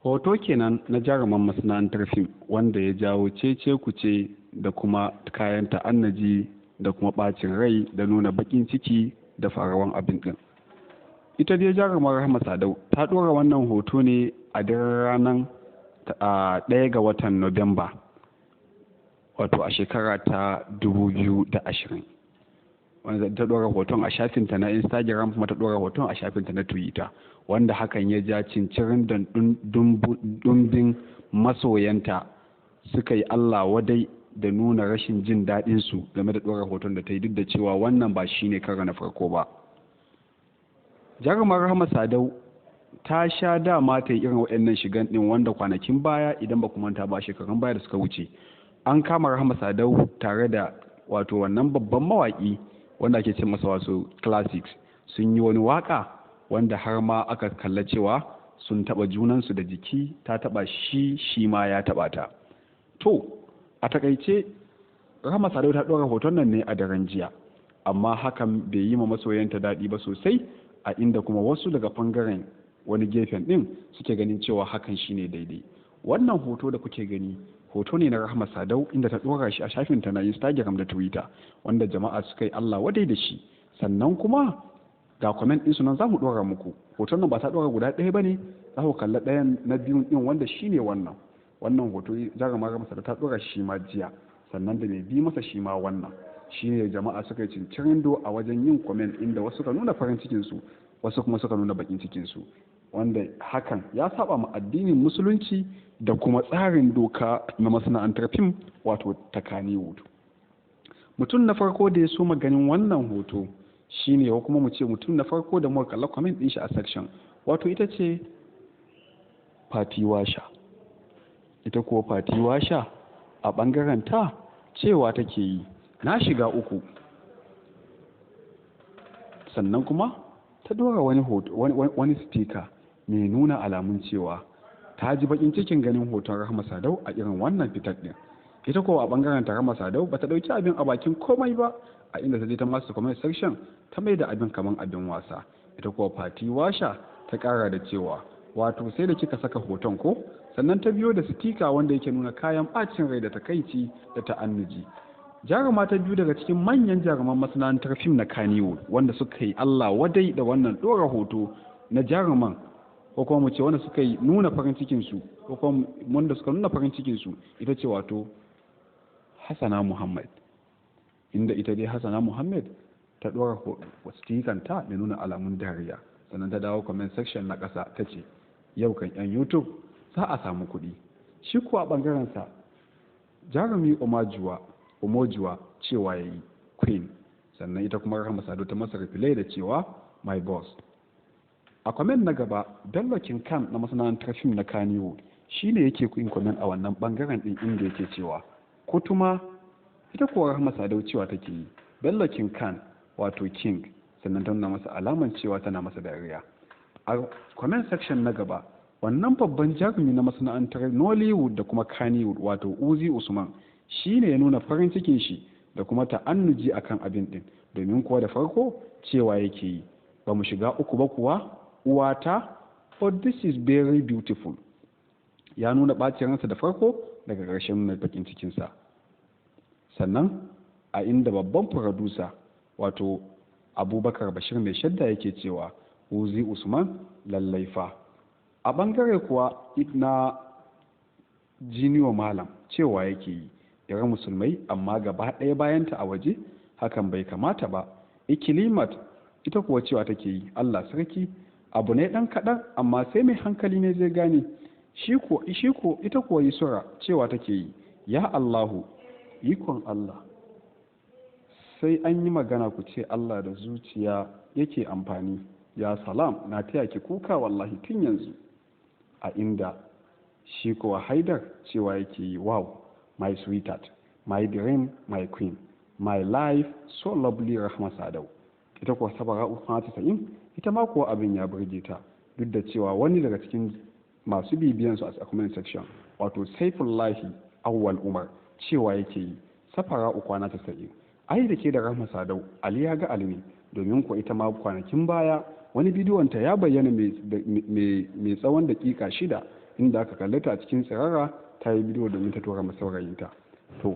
Hoto kenan na jaruman masana'antar fim wanda ya jawo cece kuce da kuma kayan ta'annaji da kuma ɓacin rai da nuna baƙin ciki da farawan abin ɗin. Ita dai jarumar Rahama Sadau ta ɗora wannan hoto ne a daren ranar 1 ga watan Nuwamba, wato a shekara ta 2020. Wanda ta ɗora hoton a shafinta na Instagram kuma ta ɗora hoton a shafinta na Twitter, wanda hakan ya ja cincirin da dumbin masoyanta suka yi Allah wadai da nuna rashin jin daɗinsu game da ɗora hoton da ta yi, duk da cewa wannan ba shi ne karo na farko ba. Jarumar Rahama Sadau ta sha dama ta yi irin waɗannan shigan ɗin, wanda kwanakin baya idan ba ku manta ba shekarun baya da suka wuce an kama Rahama Sadau tare da wato wannan babban mawaƙi wanda ake ce masa wasu classics, sun yi wani waka wanda har ma aka kalla cewa sun taba junansu da jiki, ta taba shi, shi ma ya taba ta. To a takaice Rahama Sadau ta ɗora hoton nan ne a daren jiya, amma hakan bai yi ma masoyanta daɗi ba sosai, a inda kuma wasu daga bangaren wani gefen ɗin suke ganin cewa hakan shine daidai. Wannan hoto da kuke gani hoto ne na Rahama Sadau inda ta ɗora shi a shafinta na Instagram da Twitter, wanda jama'a suka yi Allah wadai da shi. Sannan kuma ga comment ɗinsu nan za mu ɗora muku. Hoton nan ba ta ɗora guda ɗaya ba ne, za ku kalla ɗayan na biyun ɗin wanda shi ne wannan hoto jarumar Rahama Sadau ta ɗora shi ma jiya, sannan da mai bi masa shi ma wannan. Shi ne jama'a suka yi cincirindo a wajen yin comment inda wasu suka nuna farin cikinsu, wasu kuma suka nuna baƙin cikinsu, wanda hakan ya saba ma addinin musulunci da kuma tsarin doka na masana'antar fim wato ta kannywood. Mutum na farko da ya so ganin wannan hoto shine, ko kuma mu ce mutum na farko da muka kalla comment din shi a section, wato ita ce Fati Washa. Ita kuwa Fati Washa a bangaren ta cewa take yi na shiga uku, sannan kuma ta dora wani sticker mai nuna alamun cewa ta ji bakin cikin ganin hoton Rahama Sadau a irin wannan fitar din. Ita kowa a bangaren ta Rahama Sadau bata dauki abin a bakin komai ba, a inda ta je ta masu comment section ta mai da abin kaman abin wasa. Ita kowa Fati Washa ta kara da cewa wato sai da kika saka hoton ko, sannan ta biyo da sticker wanda yake nuna kayan bacin rai da takaici da ta'annuji. Jaruma ta biyu daga cikin manyan jaruman masana'antar fim na kannywood wanda suka yi Allah wadai da wannan dora hoto na jaruman, ko kuma mu ce wanda suka yi nuna farin cikinsu, ko kuma wanda suka nuna farin cikinsu, ita ce wato Hassana Muhammad, inda ita dai Hassana Muhammad ta ɗora stikanta da nuna alamun dariya, sannan ta dawo comment section na ƙasa ta ce yau kan 'yan YouTube za a samu kuɗi. Shi kuwa ɓangarensa jarumi Omojuwa cewa ya yi Queen, sannan ita kuma Rahama Sadau ta masa reply da cewa my boss. A comment na gaba Bello Kan na masana'antar fim na kannywood shi ne yake yin comment a wannan bangaren din inda yake cewa kutuma. Ita kuwa Rahama Sadau cewa take yi Bello Kan wato King, sannan ta nuna masa alaman cewa tana masa dariya. A comment section na gaba wannan babban jarumi na masana'antar Nollywood da kuma kannywood wato Uzi Usman shi ne ya nuna farin cikin shi da kuma ta'annuji akan abin din, domin kuwa da farko cewa yake yi ba mu shiga uku ba kuwa uwata, but this is very beautiful. Ya nuna ɓacin ransa da farko daga ƙarshen nuna bakin cikinsa. Sannan a inda babban producer wato Abubakar Bashir mai shadda yake cewa Uzi Usman lallai fa. A ɓangare kuwa na Jiniyo Malam cewa yake yi yara musulmai amma gaba ɗaya bayanta a waje, hakan bai kamata ba. Ikilimat ita kuwa cewa take yi Allah sarki, abu ne ɗan kaɗan amma sai mai hankali ne zai gane. Ita kuwa Yusura cewa take yi ya Allahu, ikon Allah, sai an yi magana ku ce Allah da zuciya yake amfani, ya salam, na taya ki kuka wallahi tun yanzu. A inda shi kuwa Haidar cewa yake yi wow, my sweetheart, my dream, my queen, my life so lovely Rahama Sadau. Ita kuwa Sabara Usman 90 ita ma kuwa abin ya burge ta, duk da cewa wani daga cikin masu bibiyan su a comment section wato Saifullahi Awwal Umar cewa yake yi Safara Ukwana 90 ai da ke da Rahama Sadau Ali ya ga Ali ne, domin kuwa ita ma kwanakin baya wani bidiyon ta ya bayyana mai tsawon dakika 6 inda aka kallata a cikin tsirara ta yi bidiyo domin ta tura masaurayinta. To